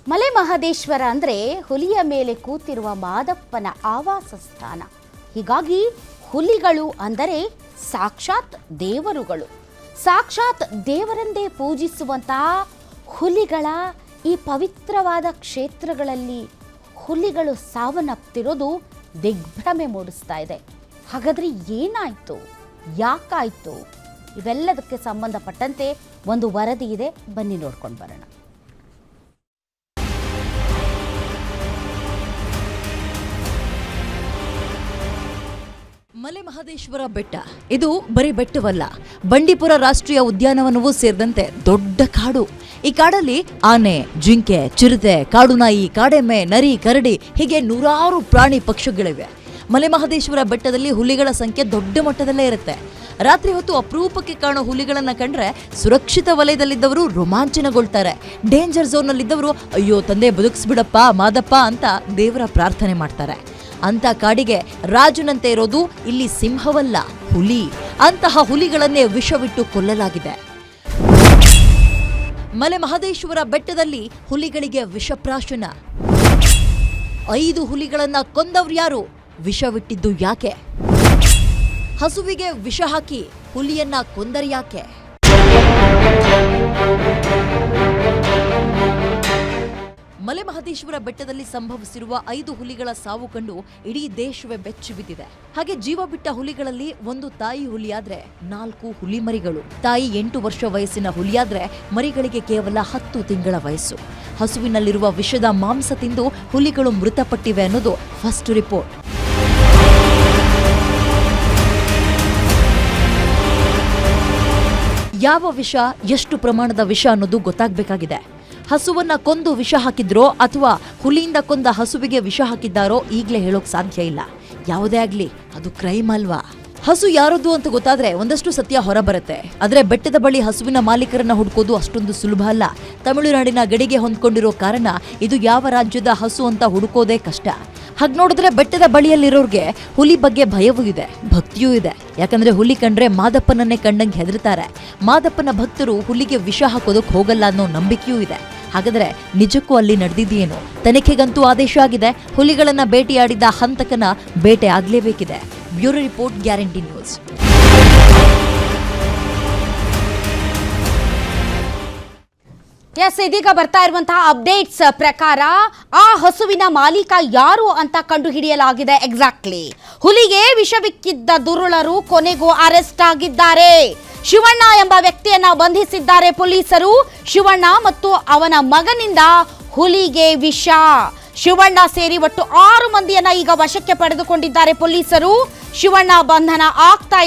ಮಲೆ ಮಹದೇಶ್ವರ ಅಂದರೆ ಹುಲಿಯ ಮೇಲೆ ಕೂತಿರುವ ಮಾದಪ್ಪನ ಆವಾಸ ಸ್ಥಾನ. ಹೀಗಾಗಿ ಹುಲಿಗಳು ಅಂದರೆ ಸಾಕ್ಷಾತ್ ದೇವರುಗಳು, ಸಾಕ್ಷಾತ್ ದೇವರಂದೇ ಪೂಜಿಸುವಂತಹ ಹುಲಿಗಳ ಈ ಪವಿತ್ರವಾದ ಕ್ಷೇತ್ರಗಳಲ್ಲಿ ಹುಲಿಗಳು ಸಾವನ್ನಪ್ತಿರೋದು ದಿಗ್ಭ್ರಮೆ ಮೂಡಿಸ್ತಾ ಇದೆ. ಹಾಗಾದರೆ ಏನಾಯಿತು, ಯಾಕಾಯಿತು? ಇವೆಲ್ಲದಕ್ಕೆ ಸಂಬಂಧಪಟ್ಟಂತೆ ಒಂದು ವರದಿ ಇದೆ, ಬನ್ನಿ ನೋಡ್ಕೊಂಡು ಬರೋಣ. ಮಲೆ ಮಹದೇಶ್ವರ ಬೆಟ್ಟ ಇದು ಬರೀ ಬೆಟ್ಟವಲ್ಲ, ಬಂಡೀಪುರ ರಾಷ್ಟ್ರೀಯ ಉದ್ಯಾನವನವೂ ಸೇರಿದಂತೆ ದೊಡ್ಡ ಕಾಡು. ಈ ಕಾಡಲ್ಲಿ ಆನೆ, ಜಿಂಕೆ, ಚಿರತೆ, ಕಾಡುನಾಯಿ, ಕಾಡೆಮ್ಮೆ, ನರಿ, ಕರಡಿ ಹೀಗೆ ನೂರಾರು ಪ್ರಾಣಿ ಪಕ್ಷಿಗಳಿವೆ. ಮಲೆ ಮಹದೇಶ್ವರ ಬೆಟ್ಟದಲ್ಲಿ ಹುಲಿಗಳ ಸಂಖ್ಯೆ ದೊಡ್ಡ ಮಟ್ಟದಲ್ಲೇ ಇರುತ್ತೆ. ರಾತ್ರಿ ಹೊತ್ತು ಅಪರೂಪಕ್ಕೆ ಕಾಣೋ ಹುಲಿಗಳನ್ನ ಕಂಡ್ರೆ ಸುರಕ್ಷಿತ ವಲಯದಲ್ಲಿದ್ದವರು ರೋಮಾಂಚನಗೊಳ್ತಾರೆ. ಡೇಂಜರ್ ಝೋನ್ನಲ್ಲಿದ್ದವರು ಅಯ್ಯೋ ತಂದೆ ಬದುಕಿಸ್ಬಿಡಪ್ಪ ಮಾದಪ್ಪ ಅಂತ ದೇವರ ಪ್ರಾರ್ಥನೆ ಮಾಡ್ತಾರೆ. ಅಂತ ಕಾಡಿಗೆ ರಾಜನಂತೆ ಇರೋದು ಇಲ್ಲಿ ಸಿಂಹವಲ್ಲ, ಹುಲಿ. ಅಂತಹ ಹುಲಿಗಳನ್ನೇ ವಿಷವಿಟ್ಟು ಕೊಲ್ಲಲಾಗಿದೆ. ಮಲೆ ಮಹದೇಶ್ವರ ಬೆಟ್ಟದಲ್ಲಿ ಹುಲಿಗಳಿಗೆ ವಿಷಪ್ರಾಶನ. 5 ಹುಲಿಗಳನ್ನ ಕೊಂದವ್ರ್ಯಾರು? ವಿಷವಿಟ್ಟಿದ್ದು ಯಾಕೆ? ಹಸುವಿಗೆ ವಿಷ ಹಾಕಿ ಹುಲಿಯನ್ನ ಕೊಂದರ್ಯಾಕೆ? ಮಲೆ ಮಹದೇಶ್ವರ ಬೆಟ್ಟದಲ್ಲಿ ಸಂಭವಿಸಿರುವ 5 ಹುಲಿಗಳ ಸಾವು ಕಂಡು ಇಡೀ ದೇಶವೇ ಬೆಚ್ಚಿ ಬಿದ್ದಿದೆ. ಹಾಗೆ ಜೀವ ಬಿಟ್ಟ ಹುಲಿಗಳಲ್ಲಿ ಒಂದು ತಾಯಿ ಹುಲಿಯಾದ್ರೆ 4 ಹುಲಿ ಮರಿಗಳು. ತಾಯಿ 8 ವರ್ಷ ವಯಸ್ಸಿನ ಹುಲಿಯಾದ್ರೆ ಮರಿಗಳಿಗೆ ಕೇವಲ 10 ತಿಂಗಳ ವಯಸ್ಸು. ಹಸುವಿನಲ್ಲಿರುವ ವಿಷದ ಮಾಂಸ ತಿಂದು ಹುಲಿಗಳು ಮೃತಪಟ್ಟಿವೆ ಅನ್ನೋದು ಫಸ್ಟ್ ರಿಪೋರ್ಟ್. ಯಾವ ವಿಷ, ಎಷ್ಟು ಪ್ರಮಾಣದ ವಿಷ ಅನ್ನೋದು ಗೊತ್ತಾಗಬೇಕಾಗಿದೆ. ಹಸುವನ್ನ ಕೊಂದು ವಿಷ ಹಾಕಿದ್ರೋ ಅಥವಾ ಹುಲಿಯಿಂದ ಕೊಂದ ಹಸುವಿಗೆ ವಿಷ ಹಾಕಿದ್ದಾರೋ ಈಗಲೇ ಹೇಳೋಕ್ ಸಾಧ್ಯ ಇಲ್ಲ. ಯಾವುದೇ ಆಗ್ಲಿ ಅದು ಕ್ರೈಮ್ ಅಲ್ವಾ? ಹಸು ಯಾರದ್ದು ಅಂತ ಗೊತ್ತಾದ್ರೆ ಒಂದಷ್ಟು ಸತ್ಯ ಹೊರ ಬರುತ್ತೆ. ಆದ್ರೆ ಬೆಟ್ಟದ ಬಳಿ ಹಸುವಿನ ಮಾಲೀಕರನ್ನ ಹುಡುಕೋದು ಅಷ್ಟೊಂದು ಸುಲಭ ಅಲ್ಲ. ತಮಿಳುನಾಡಿನ ಗಡಿಗೆ ಹೊಂದ್ಕೊಂಡಿರೋ ಕಾರಣ ಇದು ಯಾವ ರಾಜ್ಯದ ಹಸು ಅಂತ ಹುಡುಕೋದೇ ಕಷ್ಟ. ಹಾಗೆ ನೋಡಿದ್ರೆ ಬೆಟ್ಟದ ಬಳಿಯಲ್ಲಿರೋರ್ಗೆ ಹುಲಿ ಬಗ್ಗೆ ಭಯವೂ ಇದೆ, ಭಕ್ತಿಯೂ ಇದೆ. ಯಾಕಂದ್ರೆ ಹುಲಿ ಕಂಡ್ರೆ ಮಾದಪ್ಪನನ್ನೇ ಕಂಡಂಗೆ ಹೆದರ್ತಾರೆ. ಮಾದಪ್ಪನ ಭಕ್ತರು ಹುಲಿಗೆ ವಿಷ ಹಾಕೋದಕ್ಕೆ ಹೋಗಲ್ಲ ಅನ್ನೋ ನಂಬಿಕೆಯೂ ಇದೆ. ಹಾಗಾದ್ರೆ ನಿಜಕ್ಕೂ ಅಲ್ಲಿ ನಡೆದಿದೆಯೇನು? ತನಿಖೆಗಂತೂ ಆದೇಶ ಆಗಿದೆ. ಹುಲಿಗಳನ್ನ ಬೇಟೆಯಾಡಿದ ಹಂತಕನ ಬೇಟೆ ಆಗ್ಲೇಬೇಕಿದೆ. Bureau report, guarantee news. ಇದೀಗ ಬರ್ತಾ ಇರುವಂತಹ ಅಪ್ಡೇಟ್ಸ್ ಪ್ರಕಾರ ಆ ಹಸುವಿನ ಮಾಲೀಕ ಯಾರು ಅಂತ ಕಂಡು ಹಿಡಿಯಲಾಗಿದೆ. ಎಕ್ಸಾಕ್ಟ್ಲಿ ಹುಲಿಗೆ ವಿಷವಿಕ್ಕಿದ್ದ ದುರುಳರು ಕೊನೆಗೂ ಅರೆಸ್ಟ್ ಆಗಿದ್ದಾರೆ. ಶಿವಣ್ಣ ಎಂಬ ವ್ಯಕ್ತಿಯನ್ನ ಬಂಧಿಸಿದ್ದಾರೆ ಪೊಲೀಸರು. ಶಿವಣ್ಣ ಮತ್ತು ಅವನ ಮಗನಿಂದ ಹುಲಿಗೆ ವಿಷ. ಶಿವಣ್ಣ ಸೇರಿ ಒಟ್ಟು 6 ಮಂದಿಯನ್ನ ಈಗ ವಶಕ್ಕೆ ಪಡೆದುಕೊಂಡಿದ್ದಾರೆ ಪೊಲೀಸರು. ಶಿವಣ್ಣ ಬಂಧನ ಆಗ್ತಾ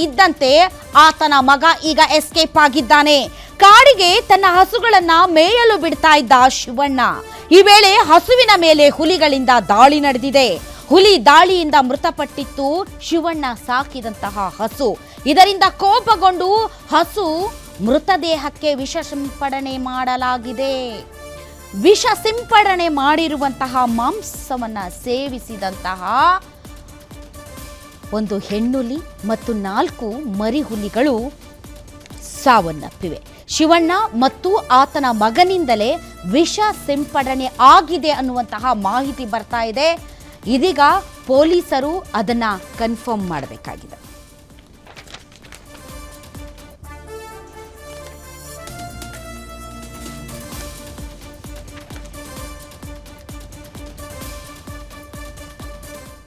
ಇದ್ದಂತೆ ಆತನ ಮಗ ಈಗ ಎಸ್ಕೇಪ್ ಆಗಿದ್ದಾನೆ. ಕಾಡಿಗೆ ತನ್ನ ಹಸುಗಳನ್ನ ಮೇಯಲು ಬಿಡ್ತಾ ಇದ್ದ ಶಿವಣ್ಣ ಈ ವೇಳೆ ಹಸುವಿನ ಮೇಲೆ ಹುಲಿಗಳಿಂದ ದಾಳಿ ನಡೆದಿದೆ. ಹುಲಿ ದಾಳಿಯಿಂದ ಮೃತಪಟ್ಟಿತ್ತು ಶಿವಣ್ಣ ಸಾಕಿದಂತಹ ಹಸು. ಇದರಿಂದ ಕೋಪಗೊಂಡು ಹಸು ಮೃತದೇಹಕ್ಕೆ ವಿಷ ಸಿಂಪಡಣೆ ಮಾಡಲಾಗಿದೆ. ವಿಷ ಸಿಂಪಡಣೆ ಮಾಡಿರುವಂತಹ ಮಾಂಸವನ್ನ ಸೇವಿಸಿದಂತಹ ಒಂದು ಹೆಣ್ಣುಲಿ ಮತ್ತು 4 ಮರಿಹುಲಿಗಳು ಸಾವನ್ನಪ್ಪಿವೆ. ಶಿವಣ್ಣ ಮತ್ತು ಆತನ ಮಗನಿಂದಲೇ ವಿಷ ಸಿಂಪಡಣೆ ಆಗಿದೆ ಅನ್ನುವಂತಹ ಮಾಹಿತಿ ಬರ್ತಾ ಇದೆ. ಇದೀಗ ಪೊಲೀಸರು ಅದನ್ನ ಕನ್ಫರ್ಮ್ ಮಾಡಬೇಕಾಗಿದೆ.